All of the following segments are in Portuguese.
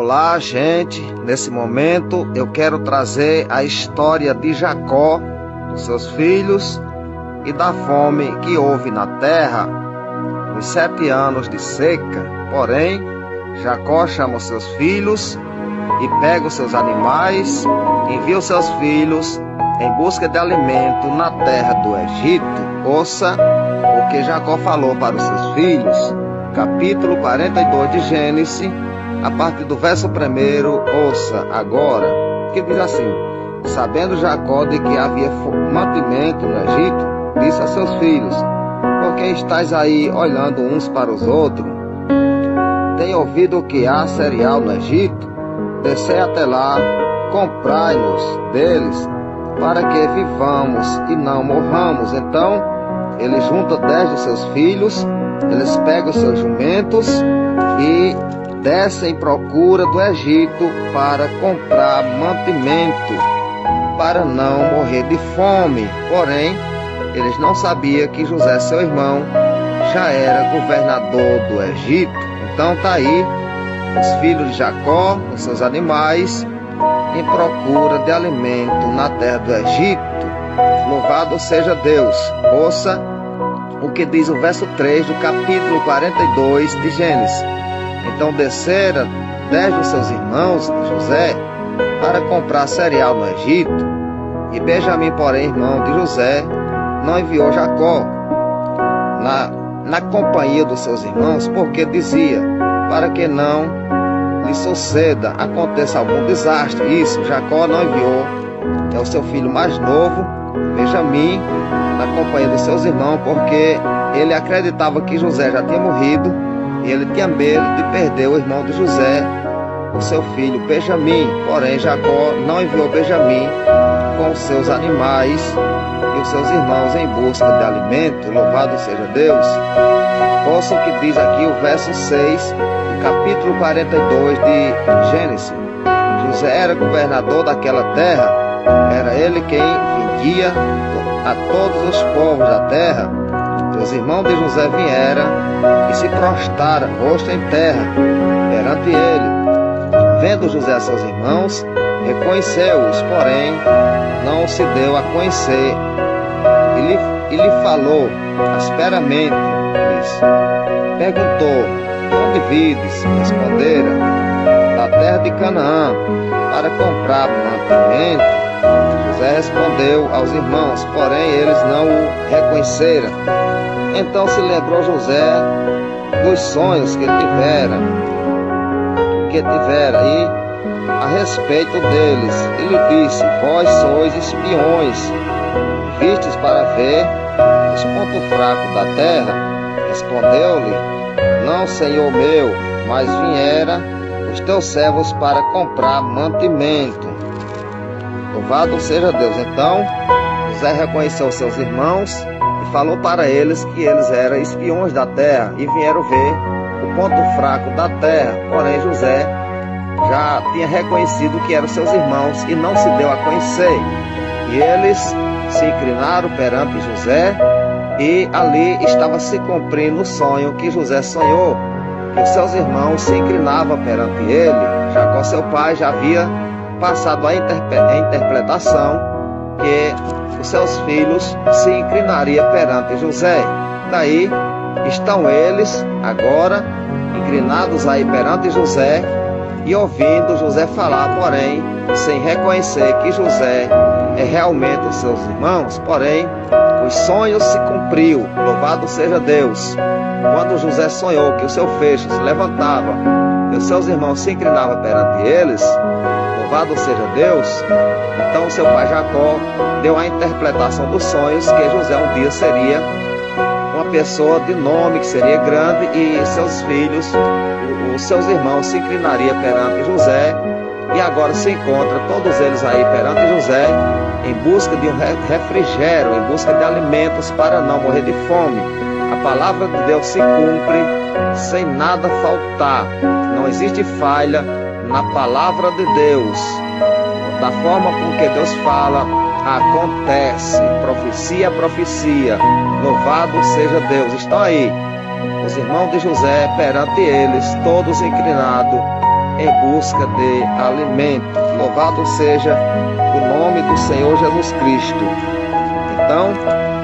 Olá, gente. Nesse momento eu quero trazer a história de Jacó, dos seus filhos e da fome que houve na terra nos 7 anos de seca. Porém, Jacó chama os seus filhos e pega os seus animais, envia os seus filhos em busca de alimento na terra do Egito. Ouça o que Jacó falou para os seus filhos. Capítulo 42 de Gênesis, a partir do verso 1, ouça agora, que diz assim: Sabendo Jacó de que havia mantimento no Egito, disse a seus filhos: Por que estáis aí olhando uns para os outros? Tem ouvido que há cereal no Egito? Descei até lá, comprai-nos deles, para que vivamos e não morramos. Então ele junta 10 de seus filhos, eles pegam os seus jumentos e descem em procura do Egito para comprar mantimento, para não morrer de fome. Porém, eles não sabiam que José, seu irmão, já era governador do Egito. Então está aí os filhos de Jacó, os seus animais, em procura de alimento na terra do Egito. Louvado seja Deus. Ouça o que diz o verso 3 do capítulo 42 de Gênesis. Então desceram 10 dos seus irmãos de José para comprar cereal no Egito. E Benjamim, porém, irmão de José, não enviou Jacó na companhia dos seus irmãos, porque dizia: para que não lhe suceda, aconteça algum desastre. Isso, Jacó não enviou o seu filho mais novo, Benjamim, na companhia dos seus irmãos, porque ele acreditava que José já tinha morrido e ele tinha medo de perder o irmão de José, o seu filho Benjamim. Porém, Jacó não enviou Benjamim com os seus animais e os seus irmãos em busca de alimento. Louvado seja Deus. Ouça o que diz aqui o verso 6 do capítulo 42 de Gênesis. José era governador daquela terra, era ele quem vendia a todos os povos da terra. Os irmãos de José vieram e se prostraram, rosto em terra, perante ele. Vendo José a seus irmãos, reconheceu-os, porém não se deu a conhecer. E lhe falou asperamente, perguntou: onde vides? Responderam: da terra de Canaã, para comprar mantimento. José respondeu aos irmãos, porém eles não o reconheceram. Então se lembrou José dos sonhos que tivera e a respeito deles, e lhe disse: vós sois espiões, vistes para ver os pontos fracos da terra? Respondeu-lhe: não, senhor meu, mas viera os teus servos para comprar mantimento. Louvado seja Deus. Então José reconheceu seus irmãos e falou para eles que eles eram espiões da terra e vieram ver o ponto fraco da terra. Porém José já tinha reconhecido que eram seus irmãos e não se deu a conhecer. E eles se inclinaram perante José, e ali estava se cumprindo o sonho que José sonhou, que os seus irmãos se inclinavam perante ele. Jacó, seu pai, já havia passado a interpretação que os seus filhos se inclinariam perante José. Daí estão eles agora inclinados aí perante José e ouvindo José falar, porém sem reconhecer que José é realmente os seus irmãos. Porém os sonhos se cumpriu. Louvado seja Deus. Quando José sonhou que o seu feixe se levantava e os seus irmãos se inclinavam perante eles, louvado seja Deus, então seu pai Jacó deu a interpretação dos sonhos, que José um dia seria uma pessoa de nome, que seria grande, e seus filhos, os seus irmãos, se inclinariam perante José. E agora se encontram todos eles aí perante José, em busca de um refrigério, em busca de alimentos para não morrer de fome. A palavra de Deus se cumpre sem nada faltar. Não existe falha na palavra de Deus. Da forma com que Deus fala, acontece. Profecia, profecia. Louvado seja Deus. Estão aí os irmãos de José perante eles, todos inclinados em busca de alimento. Louvado seja o nome do Senhor Jesus Cristo. Então,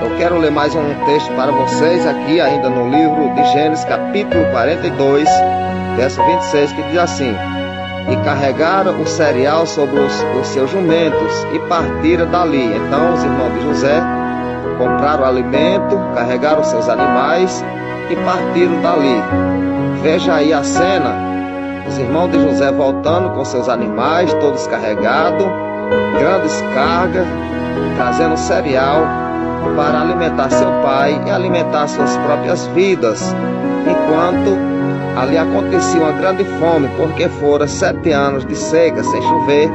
eu quero ler mais um texto para vocês aqui, ainda no livro de Gênesis, capítulo 42, verso 26, que diz assim: e carregaram o cereal sobre os seus jumentos e partiram dali. Então os irmãos de José compraram o alimento, carregaram os seus animais e partiram dali. Veja aí a cena, os irmãos de José voltando com seus animais, todos carregados, grandes cargas, trazendo cereal para alimentar seu pai e alimentar suas próprias vidas, enquanto ali acontecia uma grande fome, porque foram 7 anos de seca, sem chover,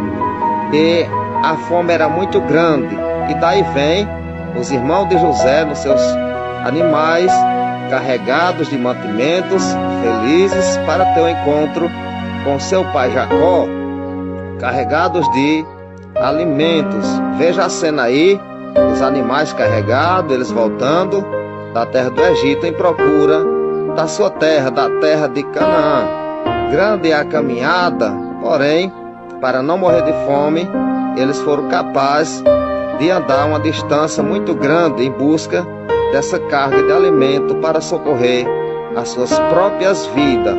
e a fome era muito grande. E daí vem os irmãos de José nos seus animais, carregados de mantimentos, felizes para ter um encontro com seu pai Jacó, carregados de alimentos. Veja a cena aí, os animais carregados, eles voltando da terra do Egito em procura da sua terra, da terra de Canaã. Grande é a caminhada, porém, para não morrer de fome, eles foram capazes de andar uma distância muito grande em busca dessa carga de alimento para socorrer as suas próprias vidas.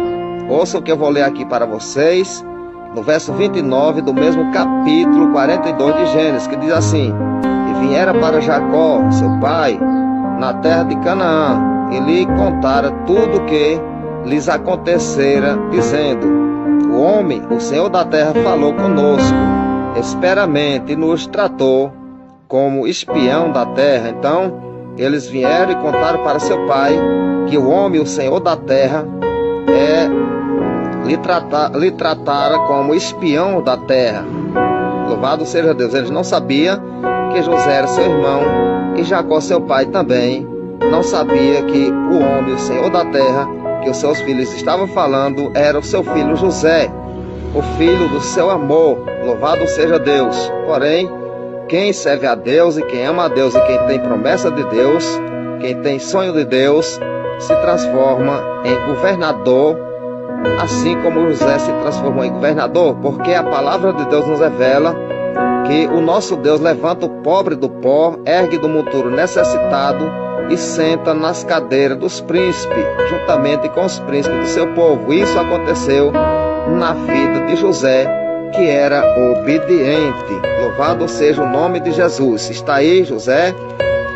Ouça o que eu vou ler aqui para vocês, no verso 29 do mesmo capítulo 42 de Gênesis, que diz assim: e vieram para Jacó, seu pai, na terra de Canaã, e lhe contara tudo o que lhes acontecera, dizendo: o homem, o Senhor da terra, falou conosco esperamente e nos tratou como espião da terra. Então eles vieram e contaram para seu pai que o homem, o Senhor da terra, lhe tratara como espião da terra. Louvado seja Deus. Eles não sabiam que José era seu irmão, e Jacó, seu pai, também não sabia que o homem, o Senhor da terra, que os seus filhos estavam falando, era o seu filho José, o filho do seu amor. Louvado seja Deus. Porém, quem serve a Deus e quem ama a Deus e quem tem promessa de Deus, quem tem sonho de Deus, se transforma em governador, assim como José se transformou em governador, porque a palavra de Deus nos revela que o nosso Deus levanta o pobre do pó, ergue do monturo necessitado e senta nas cadeiras dos príncipes, juntamente com os príncipes do seu povo. Isso aconteceu na vida de José, que era obediente. Louvado seja o nome de Jesus. Está aí José,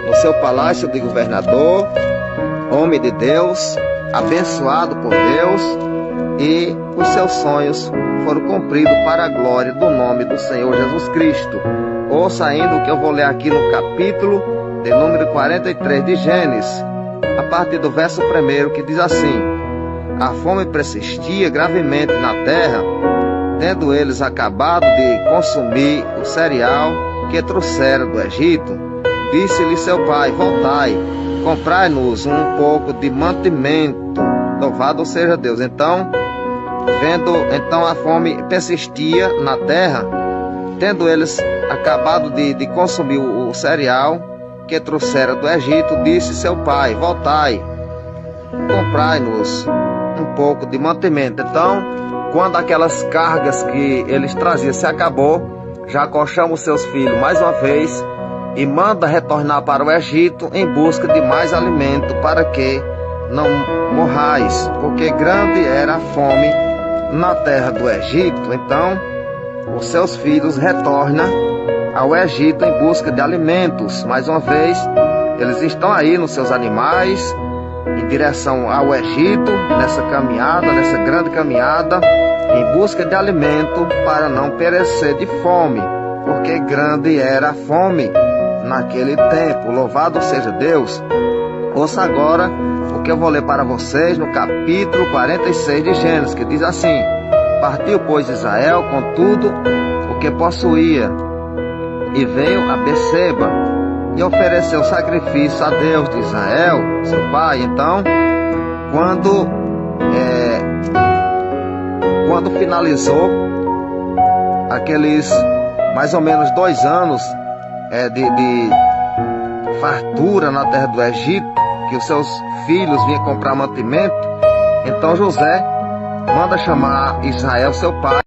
no seu palácio de governador, homem de Deus, abençoado por Deus, e os seus sonhos foram cumpridos para a glória do nome do Senhor Jesus Cristo. Ouça ainda o que eu vou ler aqui no capítulo de número 43 de Gênesis, a partir do verso 1, que diz assim: a fome persistia gravemente na terra, tendo eles acabado de consumir o cereal que trouxeram do Egito. Disse-lhe seu pai: voltai, comprai-nos um pouco de mantimento. Louvado seja Deus. Então a fome persistia na terra, tendo eles acabado de consumir o cereal que trouxeram do Egito. Disse seu pai: voltai, comprai-nos um pouco de mantimento. Então, quando aquelas cargas que eles traziam se acabou, Jacó chama os seus filhos mais uma vez e manda retornar para o Egito em busca de mais alimento, para que não morrais, porque grande era a fome na terra do Egito. Então os seus filhos retornam ao Egito em busca de alimentos. Mais uma vez, eles estão aí nos seus animais, em direção ao Egito, nessa caminhada, nessa grande caminhada, em busca de alimento para não perecer de fome, porque grande era a fome naquele tempo. Louvado seja Deus. Ouça agora o que eu vou ler para vocês no capítulo 46 de Gênesis, que diz assim: partiu, pois, Israel com tudo o que possuía, e veio a Beceba, e ofereceu sacrifício a Deus de Israel, seu pai. Então, quando finalizou aqueles mais ou menos 2 anos de fartura na terra do Egito, que os seus filhos vinham comprar mantimento, então José manda chamar Israel, seu pai.